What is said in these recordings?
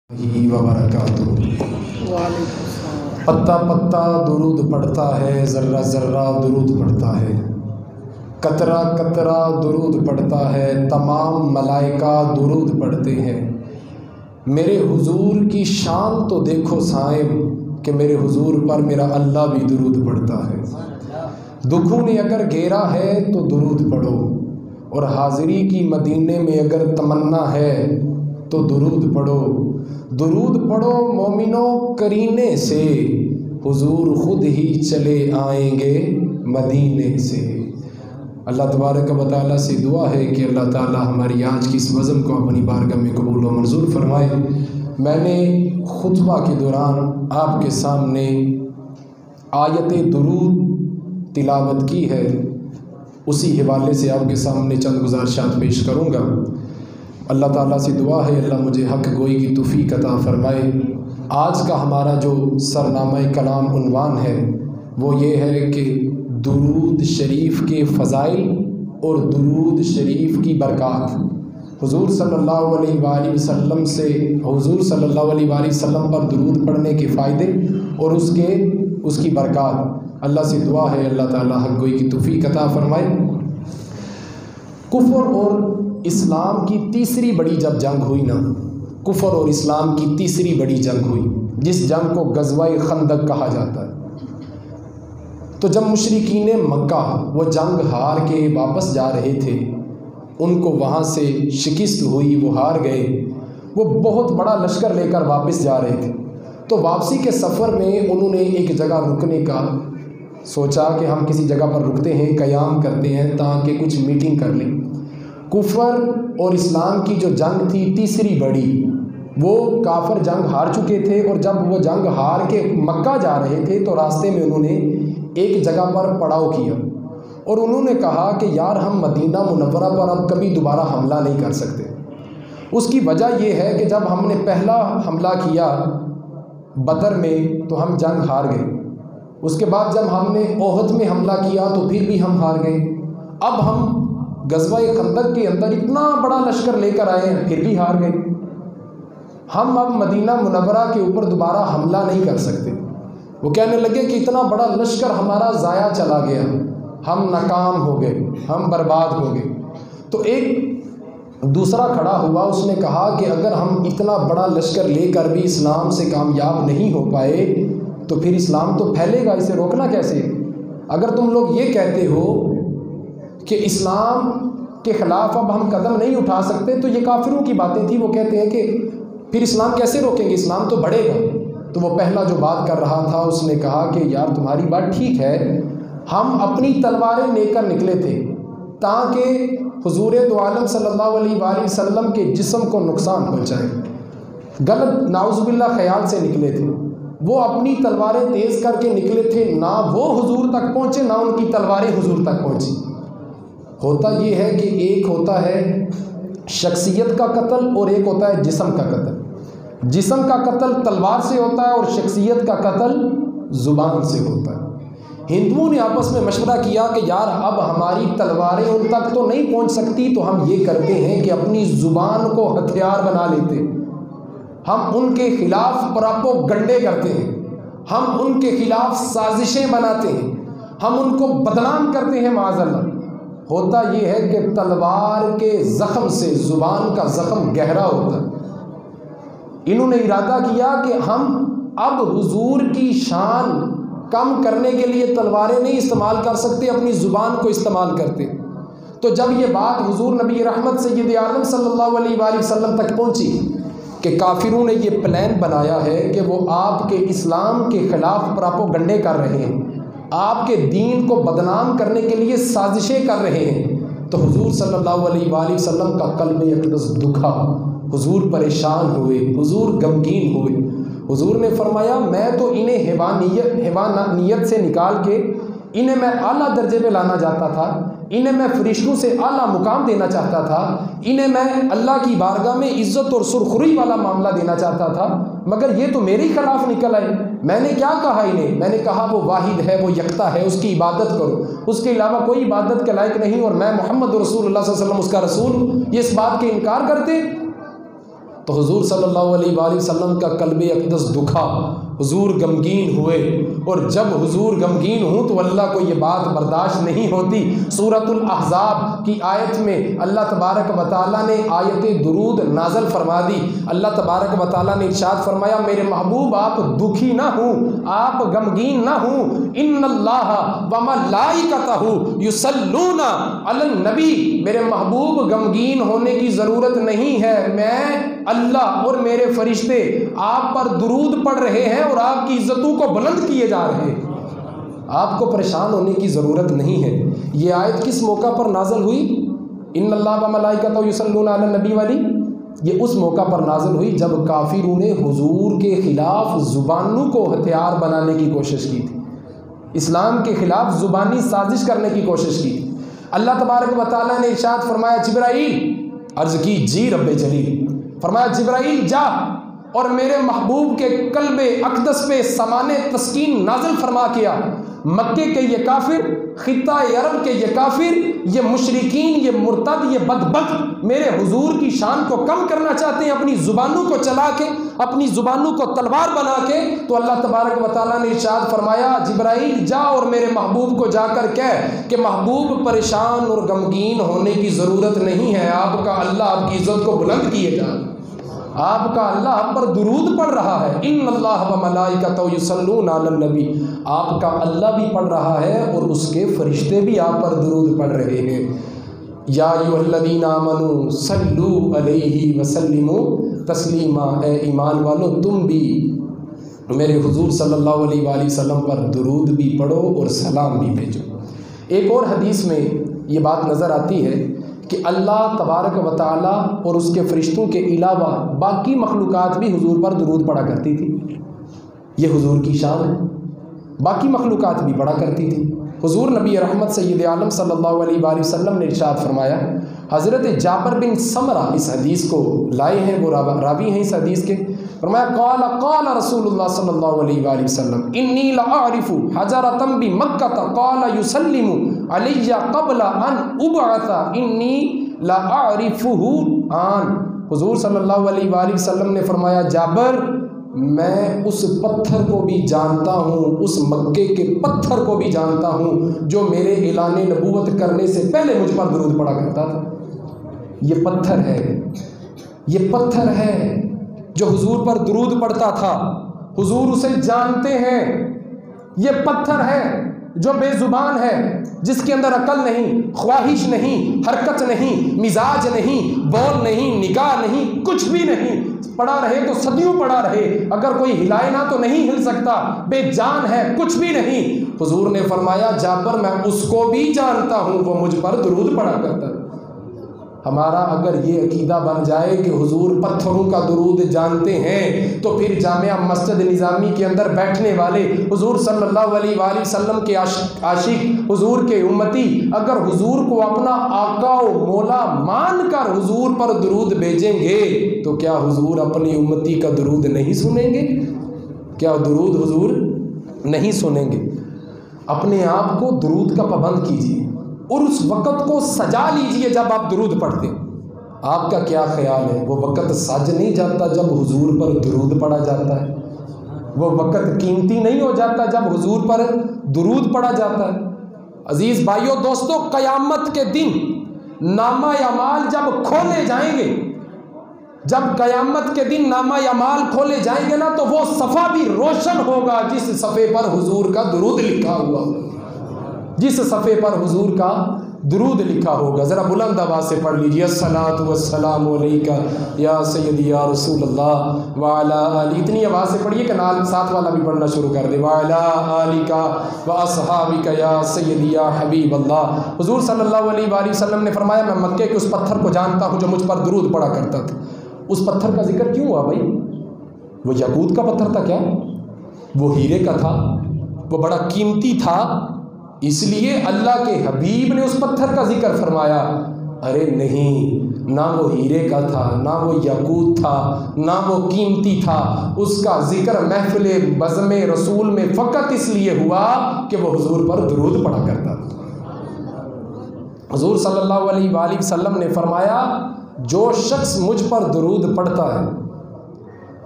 وبرکاتہ۔ پتا پتا درود پڑھتا ہے، ذرہ ذرہ درود پڑھتا ہے، قطرہ قطرہ درود پڑھتا ہے، تمام ملائکہ درود پڑھتے ہیں۔ میرے حضور کی شان تو دیکھو صائب کہ میرے حضور پر میرا اللہ بھی درود پڑھتا ہے۔ دکھوں نے اگر گھیرا ہے تو درود پڑھو، اور حاضری کی مدینے میں اگر تمنا ہے تو درود پڑھو۔ درود پڑھو مومنوں کرینے سے، حضور خود ہی چلے آئیں گے مدینے سے۔ اللہ تبارک و تعالیٰ سے دعا ہے کہ اللہ تعالیٰ ہماری آج کی اس بزم کو اپنی بارگاہ میں قبول و منظور فرمائے۔ میں نے خطبہ کے دوران آپ کے سامنے آیت درود تلاوت کی ہے، اسی حوالے سے آپ کے سامنے چند گزارشات پیش کروں گا۔ اللہ تعالیٰ سے دعا ہے اللہ مجھے حق گوئی کی توفیق عطا فرمائے۔ آج کا ہمارا جو سرنامہ کلام عنوان ہے وہ یہ ہے کہ درود شریف کے فضائل اور درود شریف کی برکات۔ حضور صلی اللہ علیہ وآلہ وسلم سے حضور صلی اللہ علیہ وآلہ وسلم پر درود پڑھنے کے فائدے اور اس کی برکات۔ اللہ سے دعا ہے اللہ تعالیٰ حق گوئی کی توفیق عطا فرمائے۔ کفر اور اسلام کی تیسری بڑی جب جنگ ہوئی نا، کفر اور اسلام کی تیسری بڑی جنگ ہوئی، جس جنگ کو غزوہ خندق کہا جاتا ہے، تو جب مشرکین مکہ وہ جنگ ہار کے واپس جا رہے تھے، ان کو وہاں سے شکست ہوئی، وہ ہار گئے، وہ بہت بڑا لشکر لے کر واپس جا رہے تھے۔ تو واپسی کے سفر میں انہوں نے ایک جگہ رکنے کا سوچا کہ ہم کسی جگہ پر رکتے ہیں، قیام کرتے ہیں تاکہ کچھ میٹنگ کر لیں۔ کفر اور اسلام کی جو جنگ تھی تیسری بڑی، وہ کافر جنگ ہار چکے تھے، اور جب وہ جنگ ہار کے مکہ جا رہے تھے تو راستے میں انہوں نے ایک جگہ پر پڑاؤ کیا، اور انہوں نے کہا کہ یار ہم مدینہ منورہ پر اب کبھی دوبارہ حملہ نہیں کر سکتے۔ اس کی وجہ یہ ہے کہ جب ہم نے پہلا حملہ کیا بدر میں تو ہم جنگ ہار گئے، اس کے بعد جب ہم نے احد میں حملہ کیا تو پھر بھی ہم ہار گئے، اب ہم غزوہ خندق کے اندر اتنا بڑا لشکر لے کر آئے ہیں پھر بھی ہار گئے، ہم اب مدینہ منورہ کے اوپر دوبارہ حملہ نہیں کر سکتے۔ وہ کہنے لگے کہ اتنا بڑا لشکر ہمارا ضائع چلا گیا، ہم ناکام ہو گئے، ہم برباد ہو گئے۔ تو ایک دوسرا کھڑا ہوا، اس نے کہا کہ اگر ہم اتنا بڑا لشکر لے کر بھی اسلام سے کامیاب نہیں ہو پائے تو پھر اسلام تو پھیلے گا، اسے روکنا کیسے؟ اگر تم لوگ یہ کہتے ہو کہ اسلام کے خلاف اب ہم قدم نہیں اٹھا سکتے تو یہ کافروں کی باتیں تھیں، وہ کہتے ہیں کہ پھر اسلام کیسے روکیں گے، اسلام تو بڑھے گا۔ تو وہ پہلا جو بات کر رہا تھا اس نے کہا کہ یار تمہاری بات ٹھیک ہے، ہم اپنی تلواریں لے کر نکلے تھے تاکہ حضور دو عالم صلی اللہ علیہ وآلہ وسلم کے جسم کو نقصان پہنچائیں، غلط نعوذ باللہ خیال سے نکلے تھے۔ وہ اپنی تلواریں تیز کر کے نکلے تھے، نہ وہ حضور تک پہنچے نہ ان کی تلواریں حضور تک پہنچی۔ ہوتا یہ ہے کہ ایک ہوتا ہے شخصیت کا قتل اور ایک ہوتا ہے جسم کا قتل۔ جسم کا قتل تلوار سے ہوتا ہے اور شخصیت کا قتل زبان سے ہوتا ہے۔ ہندوؤں نے آپس میں مشورہ کیا کہ یار اب ہماری تلواریں ان تک تو نہیں پہنچ سکتی، تو ہم یہ کرتے ہیں کہ اپنی زبان کو ہتھیار بنا لیتے ہیں، ہم ان کے خلاف پروپیگنڈے کرتے ہیں، ہم ان کے خلاف سازشیں بناتے ہیں، ہم ان کو بدنام کرتے ہیں معاذ اللہ۔ ہوتا یہ ہے کہ تلوار کے زخم سے زبان کا زخم گہرا ہوتا ہے۔ انہوں نے ارادہ کیا کہ ہم اب حضور کی شان کم کرنے کے لیے تلواریں نہیں استعمال کر سکتے، اپنی زبان کو استعمال کرتے۔ تو جب یہ بات حضور نبی رحمت سید عالم صلی اللہ علیہ وآلہ وسلم تک پہنچی کہ کافروں نے یہ پلان بنایا ہے کہ وہ آپ کے اسلام کے خلاف پروپیگنڈے کر رہے ہیں، آپ کے دین کو بدنام کرنے کے لیے سازشیں کر رہے ہیں، تو حضور صلی اللہ علیہ وآلہ وسلم کا قلب اقدس دکھا، حضور پریشان ہوئے، حضور غمگین ہوئے۔ حضور نے فرمایا میں تو انہیں حیوانیت سے نکال کے انہیں میں اعلیٰ درجے پہ لانا چاہتا تھا، انہیں میں فرشتوں سے اعلیٰ مقام دینا چاہتا تھا، انہیں میں اللہ کی بارگاہ میں عزت اور سرخری والا معاملہ دینا چاہتا تھا، مگر یہ تو میرے خلاف نکل آئے۔ میں نے کیا کہا انہیں؟ میں نے کہا وہ واحد ہے، وہ یکتا ہے، اس کی عبادت کرو، اس کے علاوہ کوئی عبادت کے لائق نہیں، اور میں محمد رسول اللہ صلی اللہ علیہ وسلم اس کا رسول ہوں۔ یہ اس بات کے انکار کرتے تو حضور صلی اللہ علیہ وآلہ وسلم کا قلب اقدس دکھا، حضور غمگین ہوئے، اور جب حضور غمگین ہوں تو اللہ کو یہ بات برداشت نہیں ہوتی۔ سورۃ الاحزاب کی آیت میں اللہ تبارک و تعالیٰ نے آیت درود نازل فرما دی۔ اللہ تبارک و تعالیٰ نے ارشاد فرمایا میرے محبوب آپ دکھی نہ ہوں، آپ غمگین نہ ہوں، ان اللہ و ملائکتہ یصلون علی النبی، میرے محبوب غمگین ہونے کی ضرورت نہیں ہے، میں اللہ اور میرے فرشتے آپ پر درود پڑھ رہے ہیں اور آپ کی عزتوں کو بلند کیے جا رہے ہیں، آپ کو پریشان ہونے کی ضرورت نہیں ہے۔ یہ آیت کس موقع پر نازل ہوئی؟ ان اللہ و ملائکتہ یصلون علی النبی والی، یہ اس موقع پر نازل ہوئی جب کافروں نے حضور کے خلاف زبانوں کو ہتھیار بنانے کی کوشش کی تھی، اسلام کے خلاف زبانی سازش کرنے کی کوشش کی تھی۔ اللہ تبارک و تعالیٰ نے ارشاد فرمایا جبرائیل، عرض کی جی رب جلیل، فرمایا جبرائیل جا اور میرے محبوب کے قلب اقدس پہ سامان تسکین نازل فرما کیا۔ مکے کے یہ کافر، خطہ عرب کے یہ کافر، یہ مشرکین، یہ مرتد، یہ بدبخت میرے حضور کی شان کو کم کرنا چاہتے ہیں اپنی زبانوں کو چلا کے، اپنی زبانوں کو تلوار بنا کے۔ تو اللہ تبارک و تعالیٰ نے ارشاد فرمایا جبرائیل جا اور میرے محبوب کو جا کر کہہ کہ محبوب پریشان اور غمگین ہونے کی ضرورت نہیں ہے، آپ کا اللہ آپ کی عزت کو بلند کیے جا، آپ کا اللہ آپ پر درود پڑھ رہا ہے۔ ان اللہ و ملائکتہ یصلون علی النبی، آپ کا اللہ بھی پڑھ رہا ہے اور اس کے فرشتے بھی آپ پر درود پڑھ رہے ہیں۔ یا ایھا الذین آمنوا صلوا علیہ وسلموا تسلیما، اے ایمان والو تم بھی میرے حضور صلی اللہ علیہ وآلہ وسلم پر درود بھی پڑھو اور سلام بھی بھیجو۔ ایک اور حدیث میں یہ بات نظر آتی ہے کہ اللہ تبارک و تعالیٰ اور اس کے فرشتوں کے علاوہ باقی مخلوقات بھی حضور پر درود پڑھا کرتی تھی، یہ حضور کی شان ہے، باقی مخلوقات بھی پڑھا کرتی تھی۔ حضور نبی رحمت سید عالم صلی اللہ علیہ وآلہ وسلم نے ارشاد فرمایا، حضرت جابر بن سمرہ اس حدیث کو لائے ہیں، وہ راوی ہیں اس حدیث کے، فرمایا قال قال رسول اللہ صلی اللہ علیہ وآلہ وسلم انی لاعرف حجرۃ بمکۃ قال یسلم علی قبل ان ابعث انی لاعرفہ آن۔ حضور صلی اللہ علیہ وآلہ وسلم نے فرمایا جابر میں اس پتھر کو بھی جانتا ہوں، اس مکے کے پتھر کو بھی جانتا ہوں جو میرے اعلان نبوت کرنے سے پہلے مجھ پر درود پڑا کرتا تھا۔ یہ پتھر ہے، یہ پتھر ہے جو حضور پر درود پڑتا تھا، حضور اسے جانتے ہیں۔ یہ پتھر ہے جو بے زبان ہے، جس کے اندر عقل نہیں، خواہش نہیں، حرکت نہیں، مزاج نہیں، بول نہیں، نگاہ نہیں، کچھ بھی نہیں، پڑا رہے تو صدیوں پڑا رہے، اگر کوئی ہلائے نہ تو نہیں ہل سکتا، بے جان ہے، کچھ بھی نہیں۔ حضور نے فرمایا جابر میں اس کو بھی جانتا ہوں، وہ مجھ پر درود پڑا کرتا ہے۔ ہمارا اگر یہ عقیدہ بن جائے کہ حضور پتھروں کا درود جانتے ہیں تو پھر جامعہ مسجد نظامی کے اندر بیٹھنے والے حضور صلی اللہ علیہ وآلہ وسلم کے عاشق، حضور کے امتی، اگر حضور کو اپنا آقا و مولا مان کر حضور پر درود بھیجیں گے تو کیا حضور اپنی امتی کا درود نہیں سنیں گے؟ کیا درود حضور نہیں سنیں گے؟ اپنے آپ کو درود کا پابند کیجیے اور اس وقت کو سجا لیجئے جب آپ درود پڑھتے ہیں۔ آپ کا کیا خیال ہے وہ وقت سج نہیں جاتا جب حضور پر درود پڑھا جاتا ہے؟ وہ وقت قیمتی نہیں ہو جاتا جب حضور پر درود پڑھا جاتا ہے؟ عزیز بھائیو دوستو، قیامت کے دن نامہ اعمال جب کھولے جائیں گے، جب قیامت کے دن نامہ اعمال کھولے جائیں گے نا تو وہ صفحہ بھی روشن ہوگا جس صفحے پر حضور کا درود لکھا ہوا، جس صفحے پر حضور کا درود لکھا ہوگا۔ ذرا بلند آواز سے پڑھ لیجیے، الصلاۃ والسلام علیکہ یا سیدی یا رسول اللہ وعلی آلہ، اتنی آواز سے پڑھیے کہ نال ساتھ والا بھی پڑھنا شروع کر دے، وعلی آلہ واصحابہ یا سیدی یا حبیب اللہ۔ حضور صلی اللہ علیہ وآلہ وسلم نے فرمایا میں مکے کے اس پتھر کو جانتا ہوں جو مجھ پر درود پڑا کرتا تھا۔ اس پتھر کا ذکر کیوں ہوا بھائی؟ وہ یاقوت کا پتھر تھا کیا؟ وہ ہیرے کا تھا؟ وہ بڑا قیمتی تھا؟ اس لیے اللہ کے حبیب نے اس پتھر کا ذکر فرمایا؟ ارے نہیں، نہ وہ ہیرے کا تھا، نہ وہ یاقوت تھا، نہ وہ قیمتی تھا۔ اس کا ذکر محفل بزم رسول میں فقط اس لیے ہوا کہ وہ حضور پر درود پڑا کرتا تھا۔ حضور صلی اللہ علیہ وآلہ وسلم نے فرمایا جو شخص مجھ پر درود پڑھتا ہے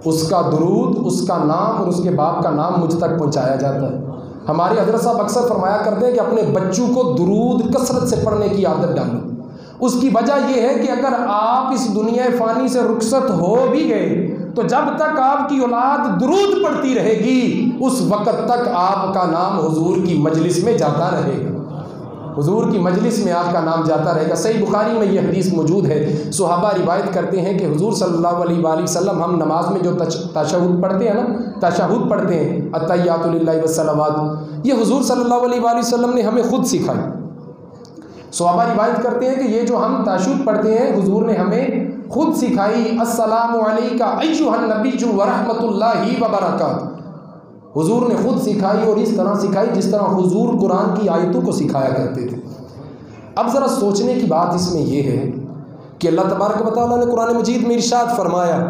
اس کا درود، اس کا نام اور اس کے باپ کا نام مجھ تک پہنچایا جاتا ہے۔ ہمارے حضرت صاحب اکثر فرمایا کرتے ہیں کہ اپنے بچوں کو درود کثرت سے پڑھنے کی عادت ڈالو۔ اس کی وجہ یہ ہے کہ اگر آپ اس دنیا فانی سے رخصت ہو بھی گئے تو جب تک آپ کی اولاد درود پڑھتی رہے گی اس وقت تک آپ کا نام حضور کی مجلس میں جاتا رہے گا، حضور کی مجلس میں آپ کا نام جاتا رہے گا۔ صحیح بخاری میں یہ حدیث موجود ہے، صحابہ روایت کرتے ہیں کہ حضور صلی اللہ علیہ وآلہ وسلم ہم نماز میں جو تشہد پڑھتے ہیں نا، تشہد پڑھتے ہیں التحیات للہ والصلوات، یہ حضور صلی اللہ علیہ وآلہ وسلم نے ہمیں خود سکھائی۔ صحابہ روایت کرتے ہیں کہ یہ جو ہم تشہد پڑھتے ہیں حضور نے ہمیں خود سکھائی۔ السلام علیک ایھا النبی ورحمۃ اللہ وبرکاتہ، حضور نے خود سکھائی اور اس طرح سکھائی جس طرح حضور قرآن کی آیتوں کو سکھایا کرتے تھے۔ اب ذرا سوچنے کی بات اس میں یہ ہے کہ اللہ تبارک و تعالیٰ نے قرآن مجید میں ارشاد فرمایا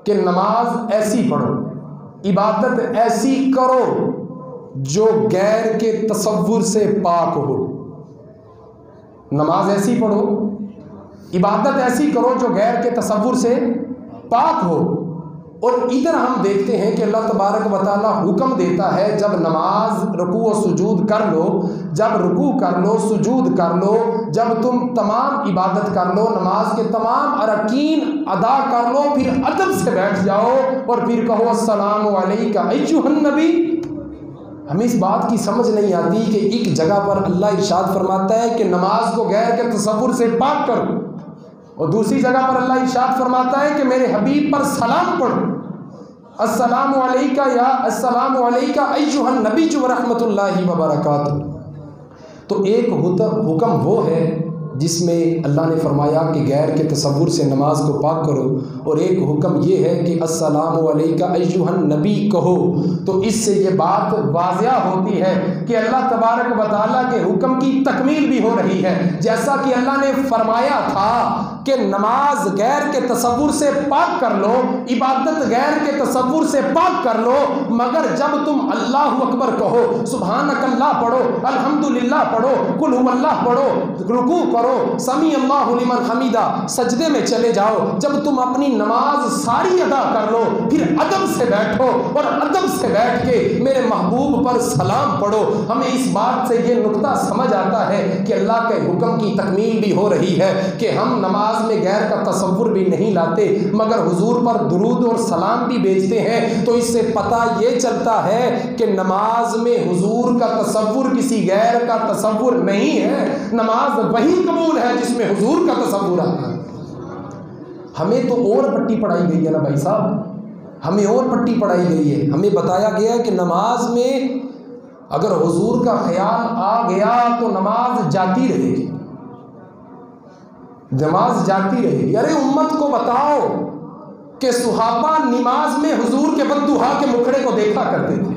کہ نماز ایسی پڑھو، عبادت ایسی کرو جو غیر کے تصور سے پاک ہو۔ نماز ایسی پڑھو، عبادت ایسی کرو جو غیر کے تصور سے پاک ہو۔ اور ادھر ہم دیکھتے ہیں کہ اللہ تبارک و تعالیٰ حکم دیتا ہے جب نماز رکوع و سجود کر لو، جب رکوع کر لو، سجود کر لو، جب تم تمام عبادت کر لو، نماز کے تمام ارکین ادا کر لو، پھر ادب سے بیٹھ جاؤ اور پھر کہو السلام علیک ایھا النبی۔ ہمیں اس بات کی سمجھ نہیں آتی کہ ایک جگہ پر اللہ ارشاد فرماتا ہے کہ نماز کو غیر کے تصور سے پاک کرو اور دوسری جگہ پر اللہ ارشاد فرماتا ہے کہ میرے حبیب پر سلام پڑھو، السلام علیک یا السلام علیک ایھا النبی ورحمۃ اللہ وبرکاتہ۔ تو ایک حکم وہ ہے جس میں اللہ نے فرمایا کہ غیر کے تصور سے نماز کو پاک کرو، اور ایک حکم یہ ہے کہ السلام علیک ایھا النبی کہو۔ تو اس سے یہ بات واضح ہوتی ہے کہ اللہ تبارک و تعالیٰ کے حکم کی تکمیل بھی ہو رہی ہے، جیسا کہ اللہ نے فرمایا تھا کہ نماز غیر کے تصور سے پاک کر لو، عبادت غیر کے تصور سے پاک کر لو، مگر جب تم اللہ اکبر کہو، سبحانک اللہ پڑھو، الحمدللہ پڑھو، قل ھو اللہ پڑھو، رکوع کرو، سمیع اللہ لمن حمیدہ، سجدے میں چلے جاؤ، جب تم اپنی نماز ساری ادا کر لو پھر ادب سے بیٹھو اور ادب سے بیٹھ کے میرے محبوب پر سلام پڑھو۔ ہمیں اس بات سے یہ نقطہ سمجھ آتا ہے کہ اللہ کے حکم کی تکمیل بھی ہو رہی ہے کہ ہم نماز میں غیر کا تصور بھی نہیں لاتے مگر حضور پر درود اور سلام بھی بھیجتے ہیں۔ تو اس سے پتہ یہ چلتا ہے کہ نماز میں حضور کا تصور کسی غیر کا تصور نہیں ہے، نماز وہی قبول ہے جس میں حضور کا تصور آتا ہے۔ ہمیں تو اور پٹی پڑھائی گئی ہے نا بھائی صاحب، ہمیں اور پٹی پڑھائی گئی ہے، ہمیں بتایا گیا ہے کہ نماز میں اگر حضور کا خیال آ گیا تو نماز جاتی رہے گی، نماز جاتی رہے گی۔ ارے امت کو بتاؤ کہ صحابہ نماز میں حضور کے بددعا کے مکھڑے کو دیکھا کرتے تھے۔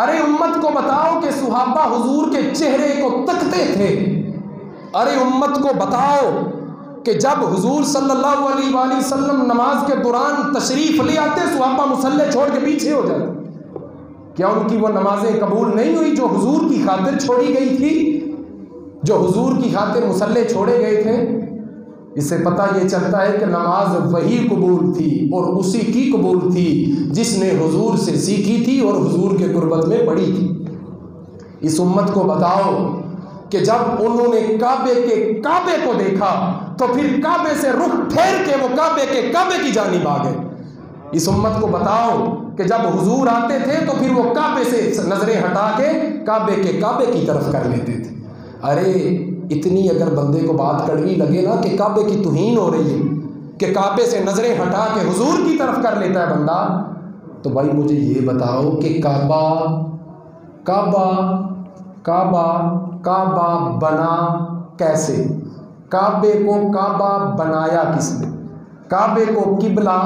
ارے امت کو بتاؤ کہ صحابہ حضور کے چہرے کو تکتے تھے۔ ارے امت کو بتاؤ کہ جب حضور صلی اللہ علیہ وآلہ وسلم نماز کے دوران تشریف لے آتے صحابہ مصلی چھوڑ کے پیچھے ہو جاتے۔ کیا ان کی وہ نمازیں قبول نہیں ہوئی جو حضور کی خاطر چھوڑی گئی تھی، جو حضور کی خاطر مصلی چھوڑے گئے تھے؟ اس سے پتہ یہ چلتا ہے کہ نماز وہی قبول تھی اور اسی کی قبول تھی جس نے حضور سے سیکھی تھی اور حضور کے قربت میں پڑھی تھی۔ اس امت کو بتاؤ کہ جب انہوں نے کعبے کو دیکھا تو پھر کعبے سے رخ پھیر کے وہ کعبے کی جانب آ گئے۔ اس امت کو بتاؤ کہ جب حضور آتے تھے تو پھر وہ کعبے سے نظریں ہٹا کے کعبے کی طرف کر لیتے تھے۔ ارے اتنی اگر بندے کو بات کڑوی لگے نا کہ کعبے کی توہین ہو رہی ہے کہ کعبے سے نظریں ہٹا کے حضور کی طرف کر لیتا ہے بندہ، تو بھائی مجھے یہ بتاؤ کہ کعبہ بنا کیسے؟ کعبے کو کعبہ بنایا کس نے؟ کعبے کو قبلہ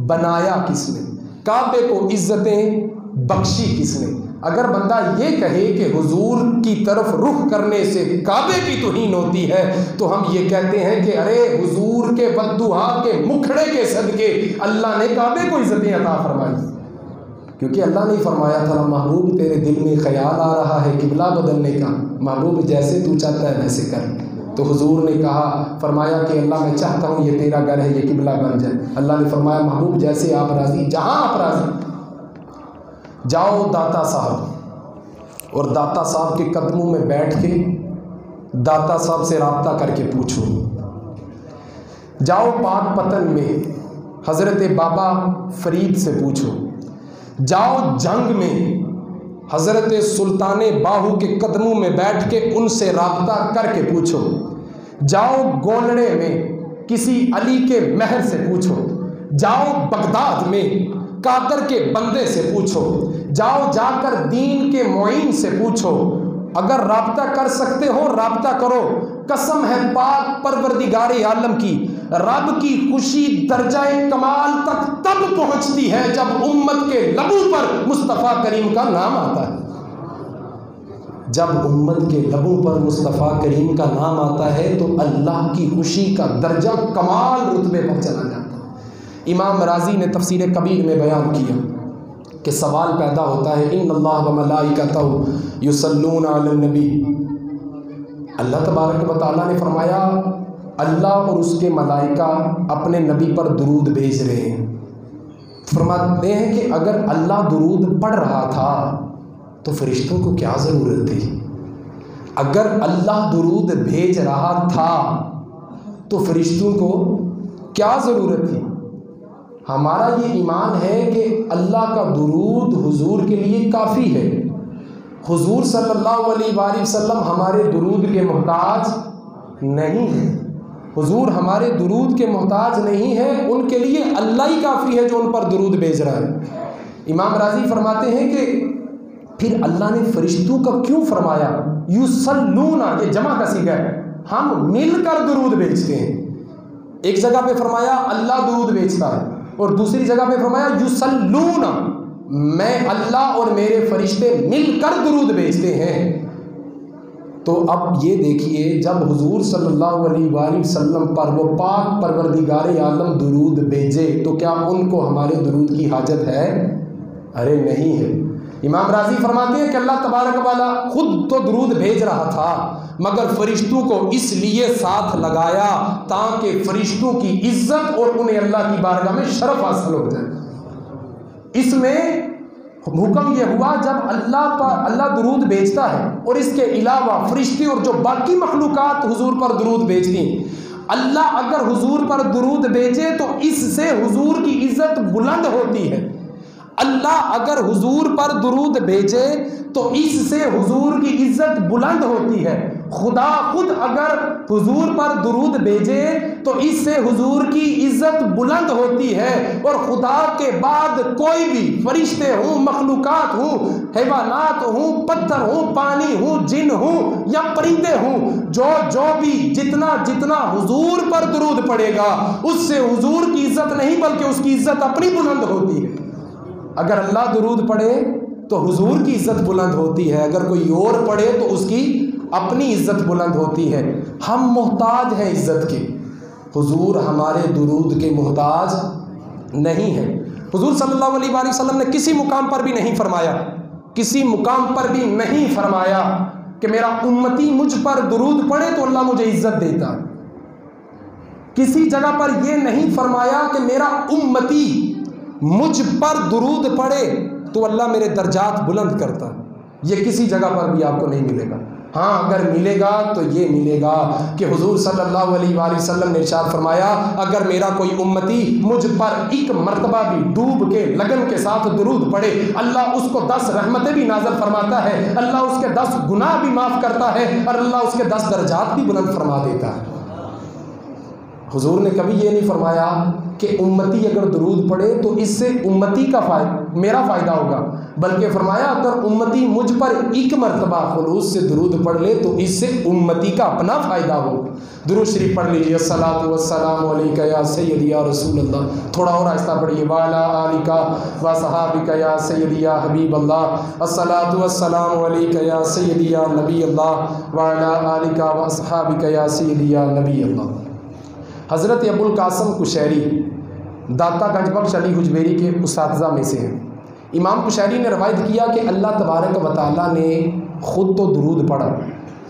بنایا کس نے؟ کعبے کو عزتیں بخشی کس نے؟ اگر بندہ یہ کہے کہ حضور کی طرف رخ کرنے سے کعبے کی توہین ہوتی ہے تو ہم یہ کہتے ہیں کہ ارے حضور کے بددعا کے مکھڑے کے صدقے اللہ نے کعبے کو عزتیں عطا فرمائی، کیونکہ اللہ نے فرمایا تھا محبوب تیرے دل میں خیال آ رہا ہے قبلہ بدلنے کا، محبوب جیسے تو چاہتا ہے ویسے کر۔ تو حضور نے کہا فرمایا کہ اللہ میں چاہتا ہوں یہ تیرا گھر ہے، یہ قبلہ بن جائے۔ اللہ نے فرمایا محبوب جیسے آپ راضی، جہاں آپ راضی، جاؤ داتا صاحب، اور داتا صاحب کے قدموں میں بیٹھ کے داتا صاحب سے رابطہ کر کے پوچھو۔ جاؤ پاک پتن میں حضرت بابا فرید سے پوچھو۔ جاؤ جنگ میں حضرت سلطان باہو کے قدموں میں بیٹھ کے ان سے رابطہ کر کے پوچھو۔ جاؤ گولڑے میں کسی علی کے مہر سے پوچھو۔ جاؤ بغداد میں قادر کے بندے سے پوچھو۔ جاؤ جا کر دین کے معین سے پوچھو۔ اگر رابطہ کر سکتے ہو رابطہ کرو، قسم ہے پاک پروردگار عالم کی، رب کی خوشی درجہ کمال تک تب پہنچتی ہے جب امت کے لبوں پر مصطفیٰ کریم کا نام آتا ہے۔ جب امت کے لبوں پر مصطفیٰ کریم کا نام آتا ہے تو اللہ کی خوشی کا درجہ کمال رتبے پر چلا جاتا ہے۔ امام راضی نے تفسیر کبیر میں بیان کیا کہ سوال پیدا ہوتا ہے ان اللہ و ملائکتہ یصلون علی النبی، اللہ تبارک و تعالیٰ نے فرمایا اللہ اور اس کے ملائکہ اپنے نبی پر درود بھیج رہے ہیں۔ فرماتے ہیں کہ اگر اللہ درود پڑھ رہا تھا تو فرشتوں کو کیا ضرورت تھی؟ اگر اللہ درود بھیج رہا تھا تو فرشتوں کو کیا ضرورت تھی؟ ہمارا یہ ایمان ہے کہ اللہ کا درود حضور کے لیے کافی ہے۔ حضور صلی اللہ علیہ وآلہ وسلم ہمارے درود کے محتاج نہیں ہیں۔ حضور ہمارے درود کے محتاج نہیں ہے، ان کے لیے اللہ ہی کافی ہے جو ان پر درود بھیج رہا ہے۔ امام راضی فرماتے ہیں کہ پھر اللہ نے فرشتوں کا کیوں فرمایا؟ یصلون، یہ جمع کا صیغہ ہے، ہم مل کر درود بھیجتے ہیں۔ ایک جگہ پہ فرمایا اللہ درود بھیجتا ہے اور دوسری جگہ پہ فرمایا یصلون، میں اللہ اور میرے فرشتے مل کر درود بھیجتے ہیں۔ تو اب یہ دیکھیے جب حضور صلی اللہ علیہ وآلہ وسلم پر وہ پاک پروردگار عالم درود بھیجے تو کیا ان کو ہمارے درود کی حاجت ہے؟ ارے نہیں ہے۔ امام راضی فرماتے ہیں کہ اللہ تبارک والا خود تو درود بھیج رہا تھا مگر فرشتوں کو اس لیے ساتھ لگایا تاکہ فرشتوں کی عزت اور انہیں اللہ کی بارگاہ میں شرف حاصل ہو جائے۔ اس میں حکم یہ ہوا جب اللہ درود بھیجتا ہے اور اس کے علاوہ فرشتے اور جو باقی مخلوقات حضور پر درود بھیجتی ہیں، اللہ اگر حضور پر درود بھیجے تو اس سے حضور کی عزت بلند ہوتی ہے۔ اللہ اگر حضور پر درود بھیجے تو اس سے حضور کی عزت بلند ہوتی ہے۔ خدا خود اگر حضور پر درود بھیجے تو اس سے حضور کی عزت بلند ہوتی ہے، اور خدا کے بعد کوئی بھی فرشتے ہوں، مخلوقات ہوں، حیوانات ہوں، پتھر ہوں، پانی ہوں، جن ہوں یا پرندے ہوں، جو بھی جتنا حضور پر درود پڑے گا اس سے حضور کی عزت نہیں بلکہ اس کی عزت اپنی بلند ہوتی ہے۔ اگر اللہ درود پڑھے تو حضور کی عزت بلند ہوتی ہے، اگر کوئی اور پڑھے تو اس کی اپنی عزت بلند ہوتی ہے۔ ہم محتاج ہیں عزت کے، حضور ہمارے درود کے محتاج نہیں ہیں۔ حضور صلی اللہ علیہ وآلہ وسلم نے کسی مقام پر بھی نہیں فرمایا کہ میرا امتی مجھ پر درود پڑھے تو اللہ مجھے عزت دیتا ہے۔ کسی جگہ پر یہ نہیں فرمایا کہ میرا امتی مجھ پر درود پڑھے تو اللہ میرے درجات بلند کرتا ہے۔ یہ کسی جگہ پر بھی آپ کو نہیں ملے گا۔ ہاں اگر ملے گا تو یہ ملے گا کہ حضور صلی اللہ علیہ وآلہ وسلم نے ارشاد فرمایا اگر میرا کوئی امتی مجھ پر ایک مرتبہ بھی ڈوب کے لگن کے ساتھ درود پڑھے، اللہ اس کو 10 رحمتیں بھی نازل فرماتا ہے، اللہ اس کے 10 گناہ بھی معاف کرتا ہے اور اللہ اس کے 10 درجات بھی بلند فرما دیتا ہے۔ حضور نے کبھی یہ نہیں فرمایا کہ امتی اگر درود پڑھے تو اس سے امتی کا میرا فائدہ ہوگا، بلکہ فرمایا اگر امتی مجھ پر ایک مرتبہ خلوص سے درود پڑھ لے تو اس سے امتی کا اپنا فائدہ ہو۔ درود شریف پڑھ لیجیے، الصلاۃ والسلام علیک یا سیدی یا رسول اللہ، تھوڑا اور آہستہ پڑھیے، وعلی آلک و صحابک یا سیدی یا حبیب اللہ، الصلاۃ والسلام علیک یا سیدی یا نبی اللہ، وعلی آلک و صحابک یا سیدی یا نبی اللہ۔ حضرت ابو القاسم قشیری داتا گنج بخش علی حجویری کے اساتذہ میں سے ہیں۔ امام قشیری نے روایت کیا کہ اللہ تبارک و تعالیٰ نے خود تو درود پڑھا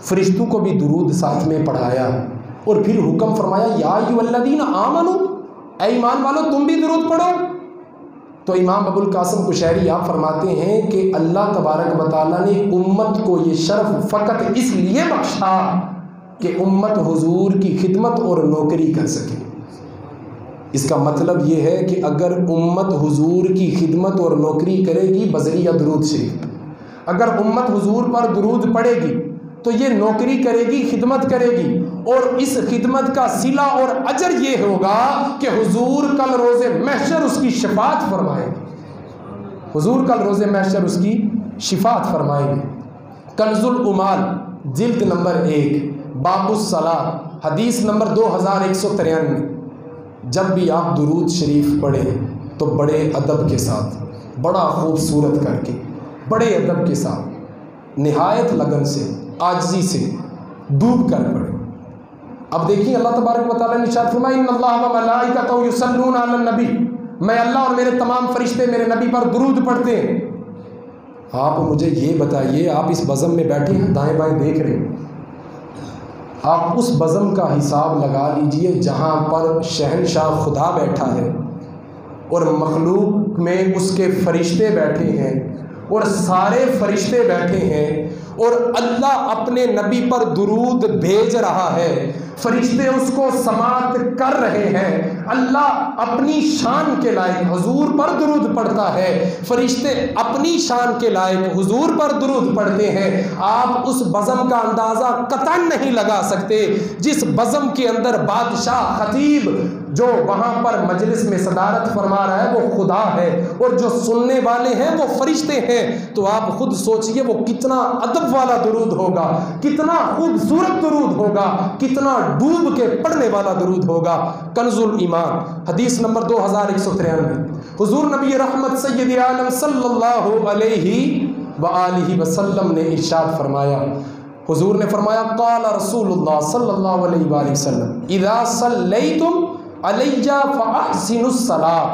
فرشتوں کو بھی درود ساتھ میں پڑھایا اور پھر حکم فرمایا یا ایھا الذین آمنو، اے ایمان والو تم بھی درود پڑھو۔ تو امام ابو القاسم قشیری آپ فرماتے ہیں کہ اللہ تبارک و تعالیٰ نے امت کو یہ شرف فقط اس لیے بخشا کہ امت حضور کی خدمت اور نوکری کر سکے۔ اس کا مطلب یہ ہے کہ اگر امت حضور کی خدمت اور نوکری کرے گی بذریعہ درود شریف، اگر امت حضور پر درود پڑھے گی تو یہ نوکری کرے گی، خدمت کرے گی، اور اس خدمت کا صلہ اور اجر یہ ہوگا کہ حضور کل روز محشر اس کی شفاعت فرمائیں گے، حضور کل روز محشر اس کی شفاعت فرمائیں گے۔ کنز العمال جلد نمبر 1 باب الصلاۃ حدیث نمبر 2193، جب بھی آپ درود شریف پڑھیں تو بڑے ادب کے ساتھ، بڑا خوبصورت کر کے، بڑے ادب کے ساتھ، نہایت لگن سے، عاجزی سے ڈوب کر پڑھیں۔ اب دیکھیں اللہ تبارک و تعالیٰ نے ارشاد فرمایا ان اللہ و ملائکتہ یصلون علی النبی، میں اللہ اور میرے تمام فرشتے میرے نبی پر درود پڑھتے ہیں۔ آپ مجھے یہ بتائیے، آپ اس بزم میں بیٹھے ہیں، دائیں بائیں دیکھ رہے ہیں، آپ اس بزم کا حساب لگا لیجئے جہاں پر شہنشاہ خدا بیٹھا ہے اور مخلوق میں اس کے فرشتے بیٹھے ہیں اور سارے فرشتے بیٹھے ہیں اور اللہ اپنے نبی پر درود بھیج رہا ہے، فرشتے اس کو سماعت کر رہے ہیں، اللہ اپنی شان کے لائق حضور پر درود پڑھتا ہے، فرشتے اپنی شان کے لائق حضور پر درود پڑھتے ہیں۔ آپ اس بزم کا اندازہ قطعاً نہیں لگا سکتے جس بزم کے اندر بادشاہ خطیب جو وہاں پر مجلس میں صدارت فرما رہا ہے وہ خدا ہے اور جو سننے والے ہیں وہ فرشتے ہیں، تو آپ خود سوچئے وہ کتنا ادب والا درود ہوگا، کتنا خوبصورت درود ہوگا، کتنا ڈوب کے پڑھنے والا درود ہوگا۔ کنز الایمان حدیث نمبر 2193، حضور نبی رحمت سید عالم صلی اللہ علیہ وآلہ وسلم نے ارشاد فرمایا، حضور نے فرمایا قال رسول اللہ صلی اللہ علیہ وآلہ وسلم اذا صلیتم علی فاحسنوا الصلاۃ،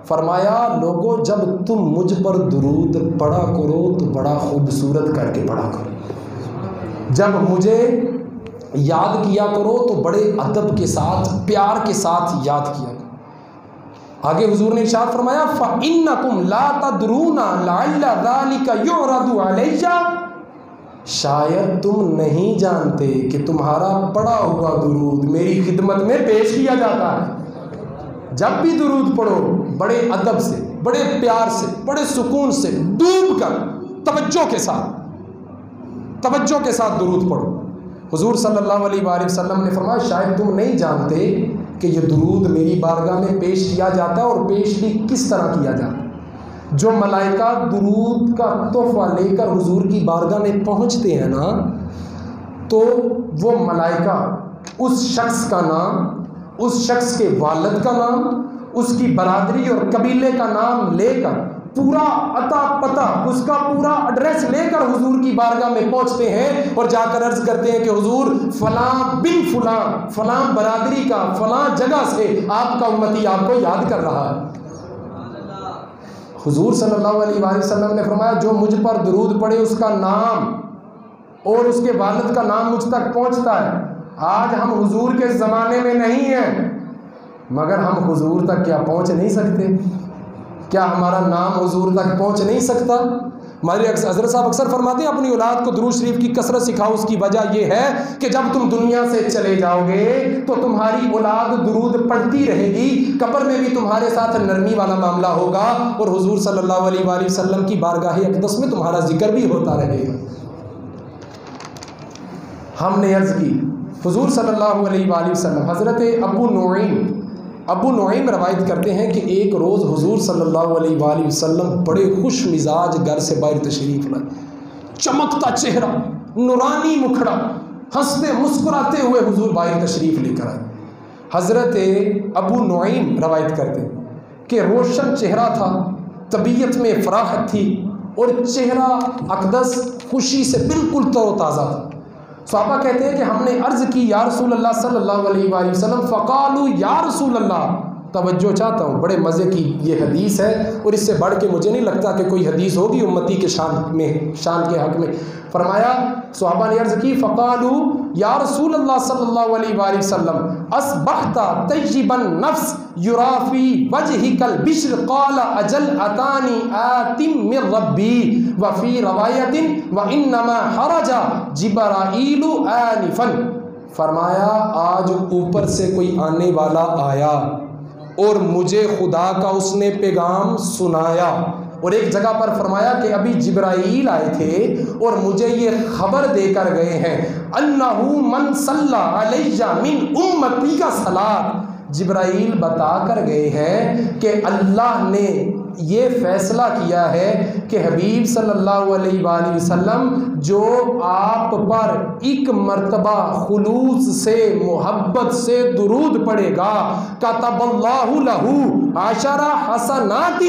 فرمایا لوگو جب تم مجھ پر درود پڑھا کرو تو بڑا خوبصورت کر کے پڑھا کرو، جب مجھے یاد کیا کرو تو بڑے ادب کے ساتھ، پیار کے ساتھ یاد کیا کرو۔ آگے حضور نے ارشاد فرمایا فَإِنَّكُمْ لَا تَدْرُونَ لَعَلَّ ذَلِكَ يُعْرَضُ عَلَيَّ، شاید تم نہیں جانتے کہ تمہارا پڑھا ہوا درود میری خدمت میں پیش کیا جاتا ہے۔ جب بھی درود پڑھو بڑے ادب سے، بڑے پیار سے، بڑے سکون سے ڈوب کر توجہ کے ساتھ درود پڑھو۔ حضور صلی اللہ علیہ وآلہ وسلم نے فرمایا شاید تم نہیں جانتے کہ یہ درود میری بارگاہ میں پیش کیا جاتا ہے، اور پیش بھی کس طرح کیا جاتا ہے۔ جو ملائکہ درود کا تحفہ لے کر حضور کی بارگاہ میں پہنچتے ہیں نا، تو وہ ملائکہ اس شخص کا نام، اس شخص کے والد کا نام، اس کی برادری اور قبیلے کا نام لے کر پورا عطا پتہ، اس کا پورا ایڈریس لے کر حضور کی بارگاہ میں پہنچتے ہیں اور جا کر عرض کرتے ہیں کہ حضور فلاں بن فلاں، فلاں برادری کا فلاں جگہ سے آپ کا امتی آپ کو یاد کر رہا ہے۔ حضور صلی اللہ علیہ وآلہ وسلم نے فرمایا جو مجھ پر درود پڑھے اس کا نام اور اس کے والد کا نام مجھ تک پہنچتا ہے۔ آج ہم حضور کے زمانے میں نہیں ہیں، مگر ہم حضور تک کیا پہنچ نہیں سکتے؟ کیا ہمارا نام حضور تک پہنچ نہیں سکتا؟ ہمارے حضرت صاحب اکثر فرماتے ہیں اپنی اولاد کو درود شریف کی کثرت سکھاؤ، اس کی وجہ یہ ہے کہ جب تم دنیا سے چلے جاؤ گے تو تمہاری اولاد درود پڑھتی رہے گی، قبر میں بھی تمہارے ساتھ نرمی والا معاملہ ہوگا اور حضور صلی اللہ علیہ وآلہ وسلم کی بارگاہ اقدس میں تمہارا ذکر بھی ہوتا رہے گا۔ ہم نے عرض کی حضور صلی اللہ علیہ وآلہ وسلم، حضرت ابو نعیم روایت کرتے ہیں کہ ایک روز حضور صلی اللہ علیہ وآلہ وسلم بڑے خوش مزاج گھر سے باہر تشریف لائے، چمکتا چہرہ، نورانی مکھڑا، ہنستے مسکراتے ہوئے حضور باہر تشریف لے کر آئے۔ حضرت ابو نعیم روایت کرتے ہیں کہ روشن چہرہ تھا، طبیعت میں فراحت تھی اور چہرہ اقدس خوشی سے بالکل تر و تازہ تھا۔ صحابہ کہتے ہیں کہ ہم نے عرض کی یا رسول اللہ صلی اللہ علیہ وآلہ وسلم، فقالوا یا رسول اللہ، توجہ چاہتا ہوں، بڑے مزے کی یہ حدیث ہے اور اس سے بڑھ کے مجھے نہیں لگتا کہ کوئی حدیث ہوگی امتی کے شان کے حق میں۔ فرمایا صحابہ نے عرض کی فقالو یا رسول اللہ صلی اللہ علیہ وآلہ وسلم اصبحت طیب النفس یرا فی وجہک البشر قال اجل اتانی آت من ربی وفی روایت وانما حرج جبرائیل آنفا، فرمایا آج اوپر سے کوئی آنے والا آیا اور مجھے خدا کا اس نے پیغام سنایا، اور ایک جگہ پر فرمایا کہ ابھی جبرائیل آئے تھے اور مجھے یہ خبر دے کر گئے ہیں انہو من صلی علیہ من امتی کا صلاۃ، جبرائیل بتا کر گئے ہیں کہ اللہ نے یہ فیصلہ کیا ہے کہ حبیب صلی اللہ علیہ وآلہ وسلم جو آپ پر ایک مرتبہ خلوص سے محبت سے درود پڑے گا کتب اللہ لہو 10 حسنات،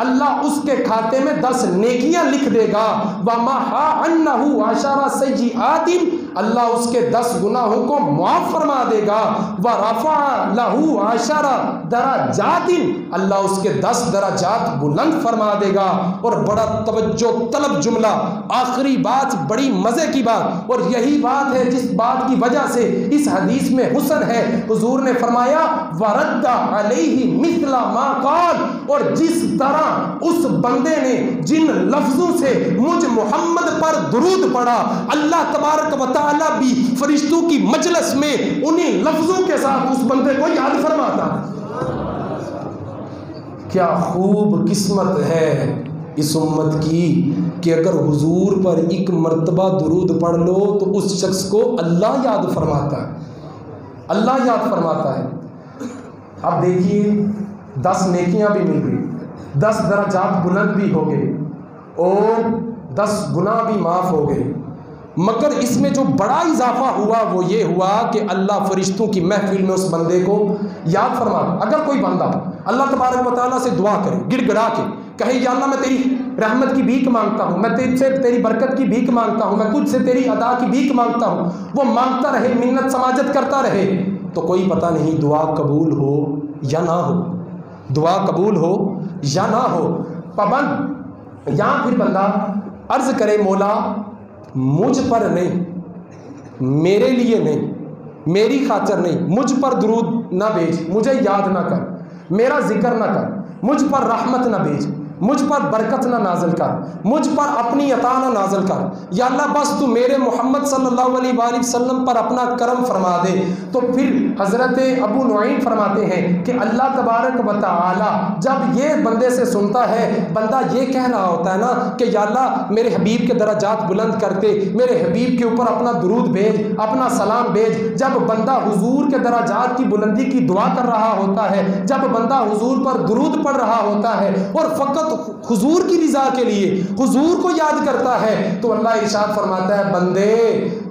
اللہ اس کے کھاتے میں 10 نیکیاں لکھ دے گا، ومحا عنہ 10 سیئات، اللہ اس کے 10 گناہوں کو معاف فرما دے گا، ورفع لہو 10 درجات، اللہ اس کے 10 درجات بلند فرما دے گا۔ اور بڑا توجہ طلب جملہ، آخری بات بڑی مزے کی بات، اور یہی بات ہے جس بات کی وجہ سے اس حدیث میں حسن ہے۔ حضور نے فرمایا وَرَدَّ عَلَيْهِ مِثْلَ مَا قَالَ، اور جس طرح اس بندے نے جن لفظوں سے مجھ محمد پر درود پڑھا، اللہ تبارک و تعالیٰ بھی فرشتوں کی مجلس میں انہی لفظوں کے ساتھ اس بندے کو یاد فرماتا۔ کیا خوب قسمت ہے اس امت کی کہ اگر حضور پر ایک مرتبہ درود پڑھ لو تو اس شخص کو اللہ یاد فرماتا ہے، اللہ یاد فرماتا ہے۔ اب دیکھیے 10 نیکیاں بھی مل گئی، 10 درجات بلند بھی ہو گئے اور 10 گناہ بھی معاف ہو گئے، مگر اس میں جو بڑا اضافہ ہوا وہ یہ ہوا کہ اللہ فرشتوں کی محفل میں اس بندے کو یاد فرما۔ اگر کوئی بندہ اللہ تبارک و تعالیٰ سے دعا کرے گڑ گڑا کے کہے یا اللہ میں تیری رحمت کی بھیک مانگتا ہوں، میں تجھ سے تیری برکت کی بھیک مانگتا ہوں، میں تجھ سے تیری عطا کی بھیک مانگتا ہوں، وہ مانگتا رہے، منت سماجت کرتا رہے، تو کوئی پتہ نہیں دعا قبول ہو یا نہ ہو، دعا قبول ہو یا نہ ہو۔ پابند یا پھر بندہ عرض کرے مولا مجھ پر نہیں، میرے لیے نہیں، میری خاطر نہیں، مجھ پر درود نہ بھیج، مجھے یاد نہ کر، میرا ذکر نہ کر، مجھ پر رحمت نہ بھیج، مجھ پر برکت نہ نازل کر، مجھ پر اپنی عطا نہ نازل کر، یا اللہ بس تو میرے محمد صلی اللہ علیہ وآلہ وسلم پر اپنا کرم فرما دے۔ تو پھر حضرت ابو نعیم فرماتے ہیں کہ اللہ تبارک و تعالی جب یہ بندے سے سنتا ہے، بندہ یہ کہہ رہا ہوتا ہے نا کہ یا اللہ میرے حبیب کے درجات بلند کرتے، میرے حبیب کے اوپر اپنا درود بھیج، اپنا سلام بھیج۔ جب بندہ حضور کے درجات کی بلندی کی دعا کر رہا ہوتا ہے، جب بندہ حضور پر درود پڑھ رہا ہوتا ہے اور فقط حضور کی رضا کے لیے حضور کو یاد کرتا ہے، تو اللہ ارشاد فرماتا ہے بندے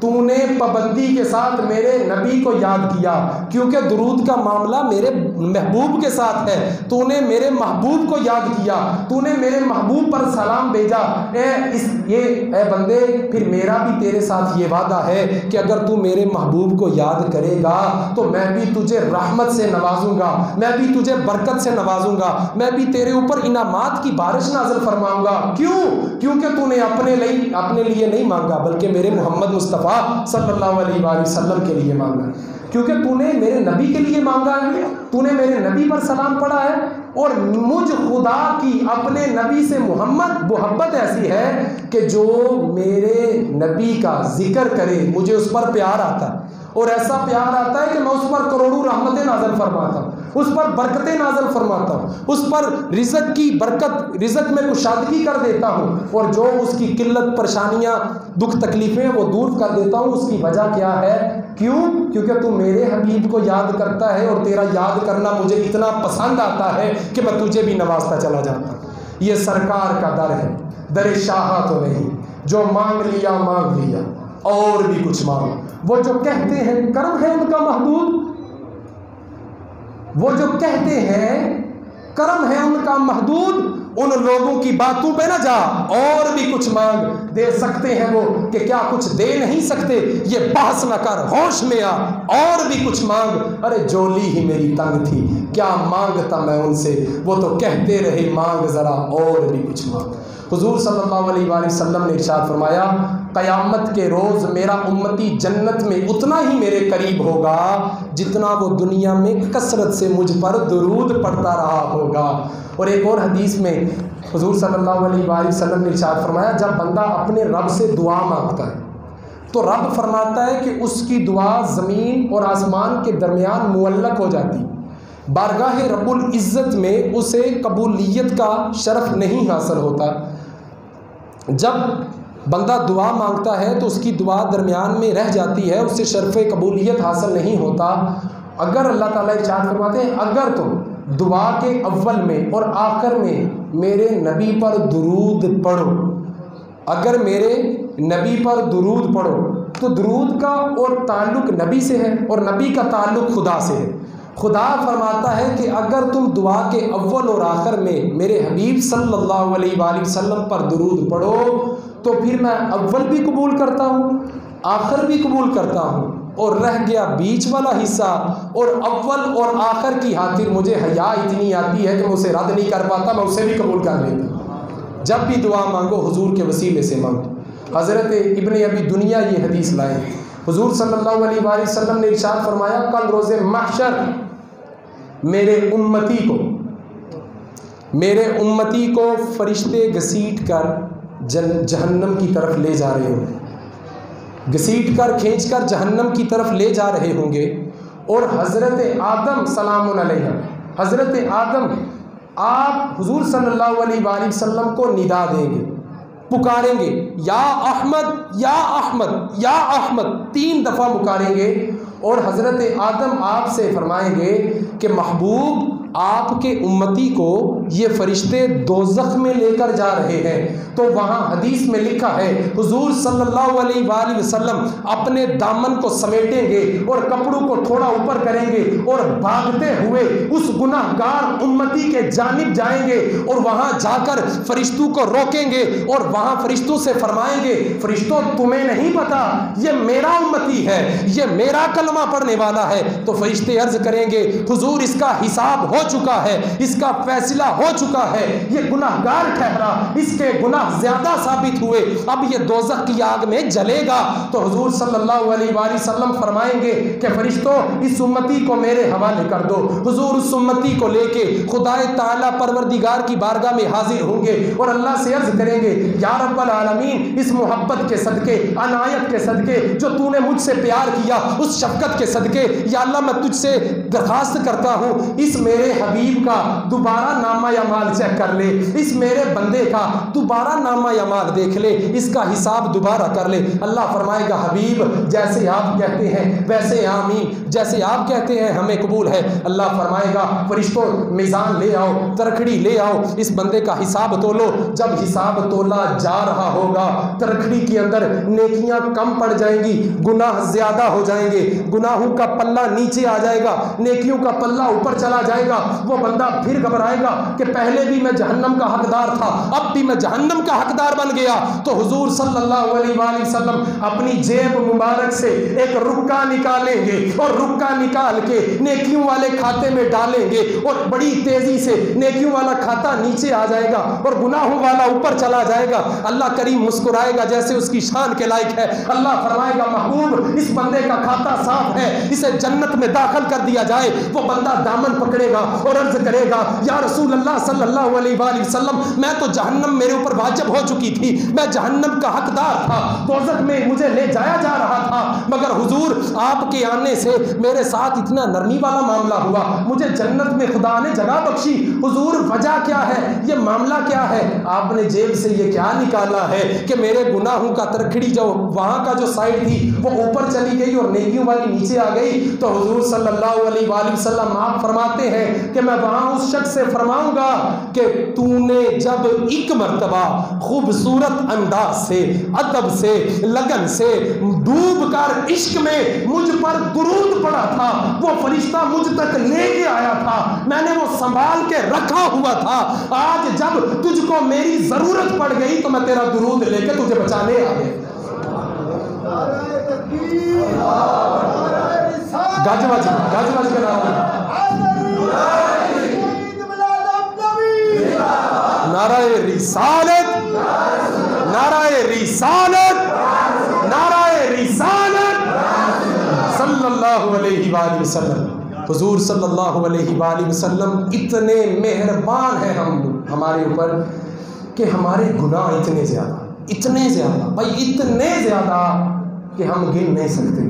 تو نے پابندی کے ساتھ میرے نبی کو یاد کیا، کیونکہ درود کا معاملہ میرے محبوب کے ساتھ ہے، تو نے میرے محبوب کو یاد کیا، تو نے میرے محبوب پر سلام بھیجا۔ اے بندے پھر میرا بھی تیرے ساتھ یہ وعدہ ہے کہ اگر تو میرے محبوب کو یاد کرے گا تو میں بھی تجھے رحمت سے نوازوں گا، میں بھی تجھے برکت سے نوازوں گا، میں بھی تیرے اوپر انعامات کی بارش نازل فرماؤں گا۔ کیوں؟ کیونکہ تو نے اپنے لیے نہیں مانگا بلکہ میرے محمد مصطفیٰ صلی اللہ علیہ وآلہ وسلم کے لیے مانگا، کیونکہ تو نے میرے نبی کے لیے مانگا ہے، تو نے میرے نبی پر سلام پڑھا ہے، اور مجھ خدا کی اپنے نبی سے محبت ایسی ہے کہ جو میرے نبی کا ذکر کرے مجھے اس پر پیار آتا ہے، اور ایسا پیار آتا ہے کہ میں اس پر کروڑوں رحمتیں نازل فرماتا ہوں، اس پر برکتیں نازل فرماتا ہوں، اس پر رزق کی برکت، رزق میں کشادگی کر دیتا ہوں، اور جو اس کی قلت پریشانیاں دکھ تکلیفیں وہ دور کر دیتا ہوں۔ اس کی وجہ کیا ہے؟ کیوں؟ کیونکہ تو میرے حبیب کو یاد کرتا ہے، اور تیرا یاد کرنا مجھے اتنا پسند آتا ہے کہ میں تجھے بھی نوازتا چلا جاتا ہوں۔ یہ سرکار کا در ہے، در شاہ تو نہیں، جو مانگ لیا مانگ لیا اور بھی کچھ مانگ۔ وہ جو کہتے ہیں کرم ہے ان کا محدود، وہ جو کہتے ہیں کرم ہے ان کا محدود، ان لوگوں کی باتوں پہ نہ جا، اور بھی کچھ مانگ، دے سکتے ہیں وہ کہ کیا کچھ دے نہیں سکتے، یہ بحث نہ کر، ہوش میں آ، اور بھی کچھ مانگ۔ ارے جولی ہی میری تنگ تھی، کیا مانگتا میں ان سے، وہ تو کہتے رہے مانگ ذرا اور بھی کچھ مانگ۔ حضور صلی اللہ علیہ وآلہ وسلم نے ارشاد فرمایا قیامت کے روز میرا امتی جنت میں اتنا ہی میرے قریب ہوگا جتنا وہ دنیا میں کثرت سے مجھ پر درود پڑھتا رہا ہوگا۔ اور ایک اور حدیث میں حضور صلی اللہ علیہ وآلہ وسلم نے ارشاد فرمایا جب بندہ اپنے رب سے دعا مانگتا ہے تو رب فرماتا ہے کہ اس کی دعا زمین اور آسمان کے درمیان معلق ہو جاتی، بارگاہ رب العزت میں اسے قبولیت کا شرف نہیں حاصل ہوتا۔ جب بندہ دعا مانگتا ہے تو اس کی دعا درمیان میں رہ جاتی ہے، اسے شرف قبولیت حاصل نہیں ہوتا۔ اگر اللہ تعالیٰ ارشاد فرماتے ہیں اگر تم دعا کے اول میں اور آخر میں میرے نبی پر درود پڑھو، اگر میرے نبی پر درود پڑھو تو درود کا اور تعلق نبی سے ہے اور نبی کا تعلق خدا سے ہے۔ خدا فرماتا ہے کہ اگر تم دعا کے اول اور آخر میں میرے حبیب صلی اللہ علیہ وآلہ وسلم پر درود پڑھو تو پھر میں اول بھی قبول کرتا ہوں آخر بھی قبول کرتا ہوں، اور رہ گیا بیچ والا حصہ اور اول اور آخر کی خاطر مجھے حیا اتنی آتی ہے کہ میں اسے رد نہیں کر پاتا، میں اسے بھی قبول کر لیتا ہوں۔ جب بھی دعا مانگو حضور کے وسیلے سے مانگو۔ حضرت ابن ابی دنیا یہ حدیث لائے، حضور صلی اللہ علیہ وآلہ وسلم نے ارشاد فرمایا کل روز محشر میرے امتی کو فرشتے گھسیٹ کر جہنم کی طرف لے جا رہے ہوں گے، گھسیٹ کر کھینچ کر جہنم کی طرف لے جا رہے ہوں گے، اور حضرت آدم سلام علیہ، حضرت آدم آپ حضور صلی اللہ علیہ وآلہ وسلم کو ندا دیں گے، پکاریں گے یا احمد یا احمد یا احمد، 3 دفعہ پکاریں گے، اور حضرت آدم آپ سے فرمائیں گے کہ محبوب آپ کے امتی کو یہ فرشتے دوزخ میں لے کر جا رہے ہیں۔ تو وہاں حدیث میں لکھا ہے حضور صلی اللہ علیہ وآلہ وسلم اپنے دامن کو سمیٹیں گے اور کپڑوں کو تھوڑا اوپر کریں گے اور بھاگتے ہوئے اس گناہ گار امتی کے جانب جائیں گے، اور وہاں جا کر فرشتوں کو روکیں گے اور وہاں فرشتوں سے فرمائیں گے فرشتوں تمہیں نہیں پتا یہ میرا امتی ہے، یہ میرا کلمہ پڑھنے والا ہے۔ تو فرشتے عرض کریں گے حضور اس کا حساب ہو چکا ہے، اس کا فیصلہ ہو چکا ہے، یہ گناہ گار ٹھہرا، اس کے گناہ زیادہ ثابت ہوئے، اب یہ دوزخ کی آگ میں جلے گا۔ تو حضور صلی اللہ علیہ وآلہ وسلم فرمائیں گے کہ فرشتوں اس امتی کو میرے حوالے کر دو۔ حضور اس امتی کو لے کے خدا تعالیٰ پروردگار کی بارگاہ میں حاضر ہوں گے اور اللہ سے عرض کریں گے یا رب العالمین اس محبت کے صدقے، عنایت کے صدقے جو تو نے مجھ سے پیار کیا، اس شفقت کے صدقے یا اللہ میں تجھ سے درخواست کرتا ہوں اس میرے حبیب کا دوبارہ نامہ اعمال چیک کر لے، اس میرے بندے کا دوبارہ نامہ اعمال دیکھ لے، اس کا حساب دوبارہ کر لے۔ اللہ فرمائے گا حبیب جیسے آپ کہتے ہیں ویسے آمین، جیسے آپ کہتے ہیں ہمیں قبول ہے۔ اللہ فرمائے گا فرشتوں میزان لے آؤ، ترکھڑی لے آؤ، اس بندے کا حساب تولو۔ جب حساب تولا جا رہا ہوگا ترکھڑی کے اندر نیکیاں کم پڑ جائیں گی، گناہ زیادہ ہو جائیں گے، گناہوں کا پلہ نیچے آ جائے گا، نیکیوں کا پلہ اوپر چلا جائے گا۔ وہ بندہ پھر گھبرائے گا کہ پہلے بھی میں جہنم کا حقدار تھا، اب بھی میں جہنم کا حقدار بن گیا۔ تو حضور صلی اللہ علیہ وآلہ وسلم اپنی جیب مبارک سے ایک رکا نکالیں گے اور رکا نکال کے نیکیوں والے کھاتے میں ڈالیں گے، اور بڑی تیزی سے نیکیوں والا کھاتا نیچے آ جائے گا اور گناہوں والا اوپر چلا جائے گا۔ اللہ کریم مسکرائے گا جیسے اس کی شان کے لائق ہے۔ اللہ فرمائے گا محبوب اس بندے کا کھاتا صاف ہے، اسے جنت میں داخل کر دیا جائے۔ وہ بندہ دامن پکڑے گا اور عرض کرے گا یا رسول اللہ صلی اللہ علیہ وآلہ وسلم میں تو جہنم میرے اوپر واجب ہو چکی تھی، میں جہنم کا حقدار تھا، دوزخ میں مجھے لے جایا جا رہا تھا، مگر حضور آپ کے آنے سے میرے ساتھ اتنا نرمی والا معاملہ ہوا، مجھے جنت میں خدا نے جگہ بخشی۔ حضور وجہ کیا ہے، یہ معاملہ کیا ہے؟ آپ نے جیب سے یہ کیا نکالا ہے کہ میرے گناہوں کا ترکھڑی جو وہاں کا جو سائڈ تھی وہ اوپر چلی گئی اور نیکیوں والی نیچے آ گئی۔ تو حضور صلی اللہ علیہ وآلہ وسلم آپ فرماتے ہیں کہ میں وہاں اس شخص سے فرماؤں گا کہ تو نے جب ایک مرتبہ خوبصورت انداز سے، ادب سے، لگن سے ڈوب کر عشق میں مجھ پر درود پڑا تھا، وہ فرشتہ مجھ تک لے کے آیا تھا، میں نے وہ سنبھال کے رکھا ہوا تھا، آج جب تجھ کو میری ضرورت پڑ گئی تو میں تیرا درود لے کے تجھے بچانے آ گیا۔ گاج کے نام نعرہ رسالت، نعرہ رسالت، نعرہ رسالت صلی اللہ علیہ وآلہ وسلم۔ حضور صلی اللہ علیہ وآلہ وسلم اتنے مہربان ہیں ہمارے اوپر کہ ہمارے گناہ اتنے زیادہ بھائی اتنے زیادہ کہ ہم گن نہیں سکتے،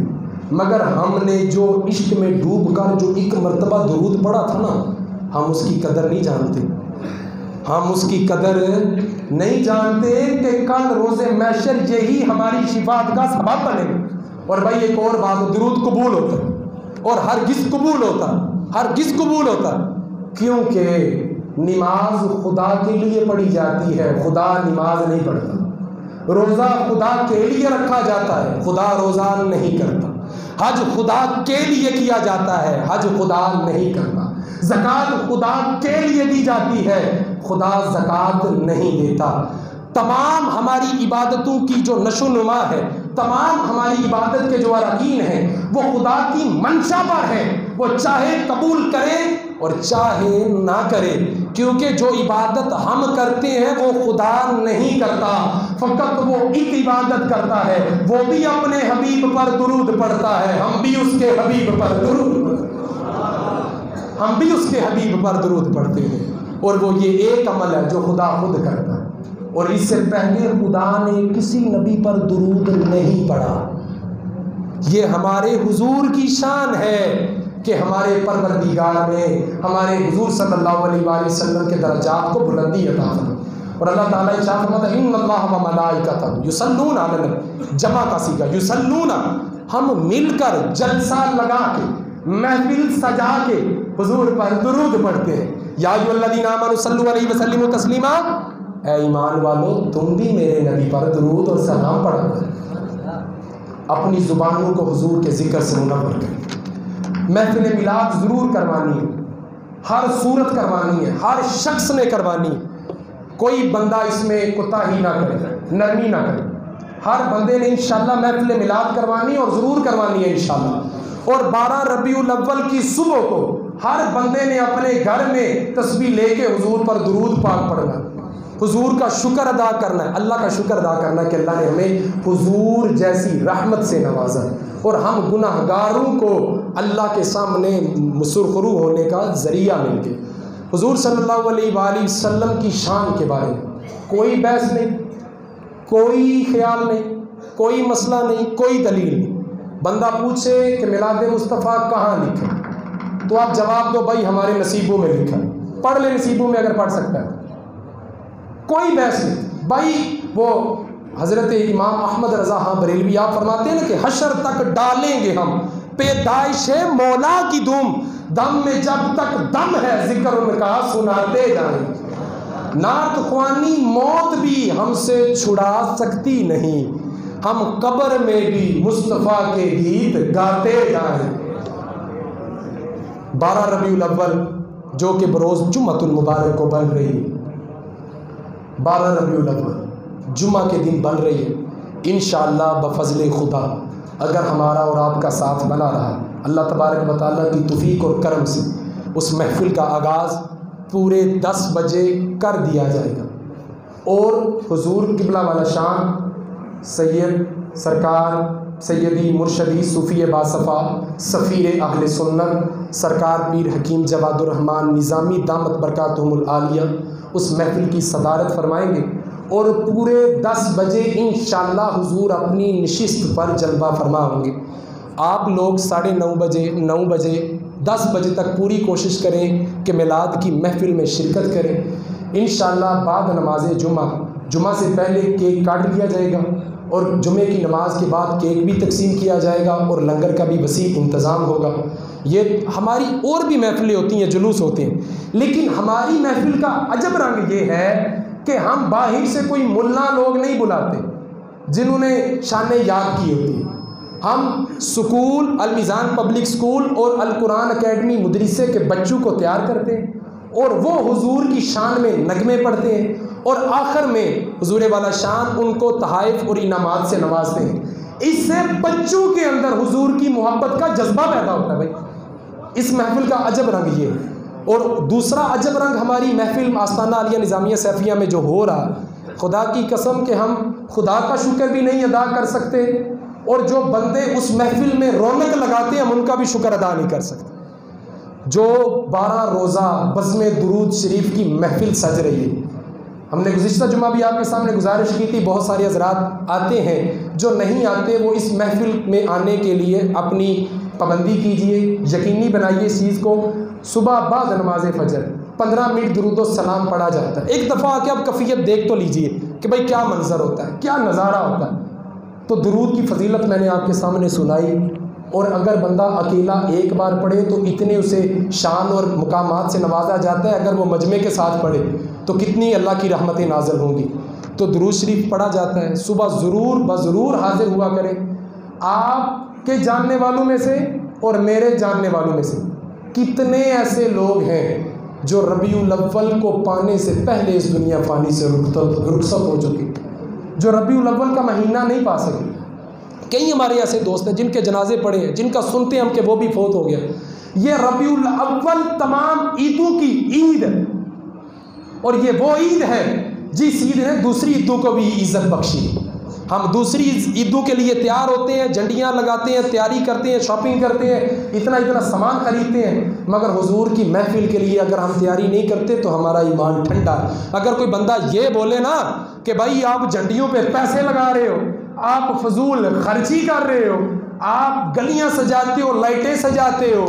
مگر ہم نے جو عشق میں ڈوب کر جو ایک مرتبہ درود پڑھا تھا نا، ہم اس کی قدر نہیں جانتے، ہم اس کی قدر نہیں جانتے کہ کل روز محشر یہی ہماری شفاعت کا سبب بنے۔ اور بھائی ایک اور بات، درود قبول ہوتا ہے اور ہرگز قبول ہوتا کیونکہ نماز خدا کے لیے پڑھی جاتی ہے، خدا نماز نہیں پڑھتا۔ روزہ خدا کے لیے رکھا جاتا ہے، خدا روزہ نہیں کرتا۔ حج خدا کے لیے کیا جاتا ہے، حج خدا نہیں کرتا۔ زکوٰۃ خدا کے لیے دی جاتی ہے، خدا زکوٰۃ نہیں دیتا۔ تمام ہماری عبادتوں کی جو نشو نما ہے، تمام ہماری عبادت کے جو اراکین ہیں وہ خدا کی منشا پر ہیں، وہ چاہے قبول کرے اور چاہے نہ کرے، کیونکہ جو عبادت ہم کرتے ہیں وہ خدا نہیں کرتا، فقط وہ ایک عبادت کرتا ہے، وہ بھی اپنے حبیب پر درود پڑھتا ہے، ہم بھی اس کے حبیب پر درود پڑھتے ہیں۔ اور وہ یہ ایک عمل ہے جو خدا خود کرتا ہے، اور اس سے پہلے خدا نے کسی نبی پر درود نہیں پڑھا۔ یہ ہمارے حضور کی شان ہے کہ ہمارے پروردگار نے ہمارے حضور صلی اللہ علیہ وآلہ وسلم کے درجات کو بلندی عطا فرمائی۔ اور اللہ تعالیٰ ارشاد فرماتا ہے ان اللہ و ملائکتہ یصلون علی النبی، جمع کا صیغہ یصلون، ہم مل کر جلسہ لگا کے محفل سجا کے حضور پر درود پڑھتے ہیں۔ یا ایھا الذین آمنوا صلوا علیہ وسلموا تسلیما، اے ایمان والو تم بھی میرے نبی پر درود اور سلام پڑھا کرو، اپنی زبانوں کو حضور کے ذکر سے منور کریں۔ محفل میلاد ضرور کروانی ہے، ہر صورت کروانی ہے، ہر شخص نے کروانی ہے، کوئی بندہ اس میں کوتاہی نہ کرے، نرمی نہ کرے، ہر بندے نے انشاءاللہ محفل میلاد کروانی اور ضرور کروانی ہے انشاءاللہ۔ اور 12 ربیع الاول کی صبح کو ہر بندے نے اپنے گھر میں تسبیح لے کے حضور پر درود پاک پڑھنا، حضور کا شکر ادا کرنا ہے، اللہ کا شکر ادا کرنا ہے کہ اللہ نے ہمیں حضور جیسی رحمت سے نوازا اور ہم گناہ گاروں کو اللہ کے سامنے سرخرو ہونے کا ذریعہ مل گئے۔ حضور صلی اللہ علیہ وآلہ وسلم کی شان کے بارے میں کوئی بحث نہیں، کوئی خیال نہیں، کوئی مسئلہ نہیں، کوئی دلیل نہیں۔ بندہ پوچھے کہ میلاد مصطفیٰ کہاں لکھا، تو آپ جواب دو بھائی ہمارے نصیبوں میں لکھا، پڑھ لے نصیبوں میں اگر پڑھ سکتا ہے، کوئی بحث نہیں بھائی۔ وہ حضرت امام احمد رضا خان بریلوی آپ فرماتے ہیں نا کہ حشر تک ڈالیں گے ہم پیدائش مولا کی دھوم، دم میں جب تک دم ہے ذکر ان کا سناتے جائیں، نعت خوانی موت بھی ہم سے چھڑا سکتی نہیں، ہم قبر میں بھی مصطفیٰ کے گیت گاتے جائیں۔ 12 ربیع الاول جو کہ بروز جمعۃ المبارک کو بن رہی ہے، 12 ربیع الاول جمعہ کے دن بن رہی ہے، انشاءاللہ بفضل خدا اگر ہمارا اور آپ کا ساتھ بنا رہا، اللہ تبارک و تعالیٰ کی توفیق اور کرم سے اس محفل کا آغاز پورے 10 بجے کر دیا جائے گا، اور حضور قبلہ والا شان سید سرکار سیدی مرشدی صوفی باصفا سفیر اہل سنت سرکار پیر حکیم جواد الرحمن نظامی دامت برکاتہم العالیہ اس محفل کی صدارت فرمائیں گے، اور پورے 10 بجے انشاءاللہ حضور اپنی نشست پر جلوہ فرما ہوں گے۔ آپ لوگ 9:30 بجے 9 بجے 10 بجے تک پوری کوشش کریں کہ میلاد کی محفل میں شرکت کریں۔ انشاءاللہ بعد نماز جمعہ سے پہلے کیک کاٹ لیا جائے گا، اور جمعے کی نماز کے بعد کیک بھی تقسیم کیا جائے گا، اور لنگر کا بھی وسیع انتظام ہوگا۔ یہ ہماری اور بھی محفلیں ہوتی ہیں، جلوس ہوتے ہیں، لیکن ہماری محفل کا عجب رنگ یہ ہے کہ ہم باہر سے کوئی ملا لوگ نہیں بلاتے جنہوں نے شانیں یاد کی ہوتی ہیں۔ ہم سکول المیزان پبلک سکول اور القرآن اکیڈمی مدرسے کے بچوں کو تیار کرتے ہیں، اور وہ حضور کی شان میں نغمے پڑھتے ہیں، اور آخر میں حضور والا شان ان کو تحائف اور انعامات سے نوازتے ہیں۔ اس سے بچوں کے اندر حضور کی محبت کا جذبہ پیدا ہوتا ہے۔ بھائی اس محفل کا عجب رنگ یہ ہے اور دوسرا عجب رنگ ہماری محفل آستانہ عالیہ نظامیہ سیفیہ میں جو ہو رہا، خدا کی قسم کہ ہم خدا کا شکر بھی نہیں ادا کر سکتے، اور جو بندے اس محفل میں رونق لگاتے ہیں ہم ان کا بھی شکر ادا نہیں کر سکتے۔ جو 12 روزہ بزم درود شریف کی محفل سج رہی ہے، ہم نے گزشتہ جمعہ بھی آپ کے سامنے گزارش کی تھی، بہت سارے حضرات آتے ہیں، جو نہیں آتے وہ اس محفل میں آنے کے لیے اپنی پابندی کیجئے، یقینی بنائیے اس چیز کو۔ صبح بعد نماز فجر 15 منٹ درود و سلام پڑھا جاتا ہے، ایک دفعہ آ کے آپ کیفیت دیکھ تو لیجئے کہ بھائی کیا منظر ہوتا ہے، کیا نظارہ ہوتا ہے۔ تو درود کی فضیلت میں نے آپ کے سامنے سنائی، اور اگر بندہ اکیلا ایک بار پڑھے تو اتنے اسے شان اور مقامات سے نوازا جاتا ہے، اگر وہ مجمع کے ساتھ پڑھے تو کتنی اللہ کی رحمتیں نازل ہوں گی۔ تو درود شریف پڑھا جاتا ہے، صبح ضرور بضرور حاضر ہوا کریں۔ آپ کے جاننے والوں میں سے اور میرے جاننے والوں میں سے کتنے ایسے لوگ ہیں جو ربیع الاول کو پانے سے پہلے اس دنیا فانی سے رخصت ہو چکے، جو ربیع الاول کا مہینہ نہیں پا سکے۔ کئی ہمارے ایسے دوست ہیں جن کے جنازے پڑے ہیں، جن کا سنتے ہیں ہم کہ وہ بھی فوت ہو گیا۔ یہ ربیع الاول تمام عیدوں کی عید ہے، اور یہ وہ عید ہے جس عید نے دوسری عیدوں کو بھی عزت بخشی۔ ہم دوسری عیدوں کے لیے تیار ہوتے ہیں، جھنڈیاں لگاتے ہیں، تیاری کرتے ہیں، شاپنگ کرتے ہیں، اتنا سامان خریدتے ہیں، مگر حضور کی محفل کے لیے اگر ہم تیاری نہیں کرتے تو ہمارا ایمان ٹھنڈا ہے۔ اگر کوئی بندہ یہ بولے نا کہ بھائی آپ جھنڈیوں پہ پیسے لگا رہے ہو، آپ فضول خرچی کر رہے ہو، آپ گلیاں سجاتے ہو، لائٹیں سجاتے ہو،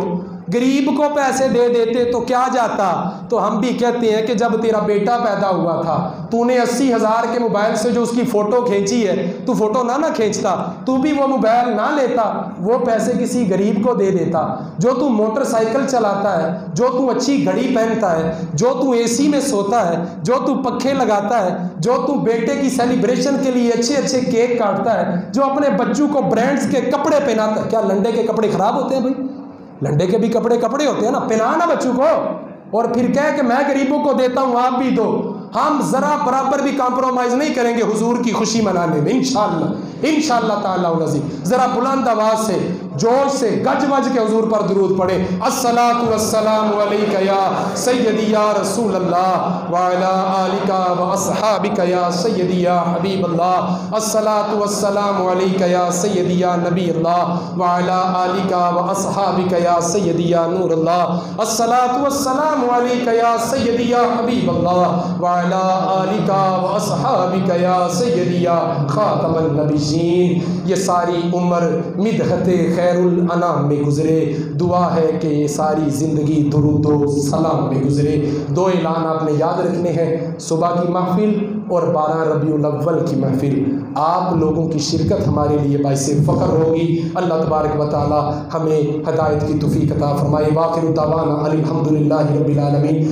غریب کو پیسے دے دیتے تو کیا جاتا، تو ہم بھی کہتے ہیں کہ جب تیرا بیٹا پیدا ہوا تھا تو نے 80,000 کے موبائل سے جو اس کی فوٹو کھینچی ہے، تو فوٹو نہ کھینچتا، تو بھی وہ موبائل نہ لیتا، وہ پیسے کسی غریب کو دے دیتا۔ جو تو موٹر سائیکل چلاتا ہے، جو تو اچھی گھڑی پہنتا ہے، جو تو اے سی میں سوتا ہے، جو تو پنکھے لگاتا ہے، جو تو بیٹے کی سیلیبریشن کے لیے اچھے کیک کاٹتا ہے، جو اپنے بچوں کو برانڈز کے کپڑے پہناتا ہے۔ کیا لنڈے کے کپڑے خراب ہوتے ہیں بھائی؟ لنڈے کے بھی کپڑے ہوتے ہیں نا، پہنانا بچوں کو، اور پھر کہے کہ میں غریبوں کو دیتا ہوں آپ بھی دو۔ ہم ذرا برابر بھی کمپرومائز نہیں کریں گے حضور کی خوشی منانے میں، انشاءاللہ تعالی العزیز۔ ذرا بلند آواز سے، جوش سے، گج وج کے حضور پر درود پڑھیں۔ الصلاۃ والسلام علیک یا سیدی یا رسول اللہ وعلی آلک واصحابک یا سیدی یا حبیب اللہ۔ الصلاۃ والسلام علیک یا سیدی یا نبی اللہ وعلی آلک واصحابک یا سیدی یا نور اللہ۔ الصلاۃ والسلام علیک یا سیدی یا حبیب اللہ وعلی آلک واصحابک یا سیدی یا خاتم النبیین۔ یہ ساری عمر مدحت خیر الانام میں گزرے، دعا ہے کہ یہ ساری زندگی درود و سلام میں گزرے۔ 2 اعلان آپ نے یاد رکھنے ہیں، صبح کی محفل اور 12 ربیع الاول کی محفل۔ آپ لوگوں کی شرکت ہمارے لیے باعث فخر ہوگی۔ اللہ تبارک و تعالی ہمیں ہدایت کی توفیق عطا فرمائے۔ واخر دعوانا الحمدللہ رب العالمین۔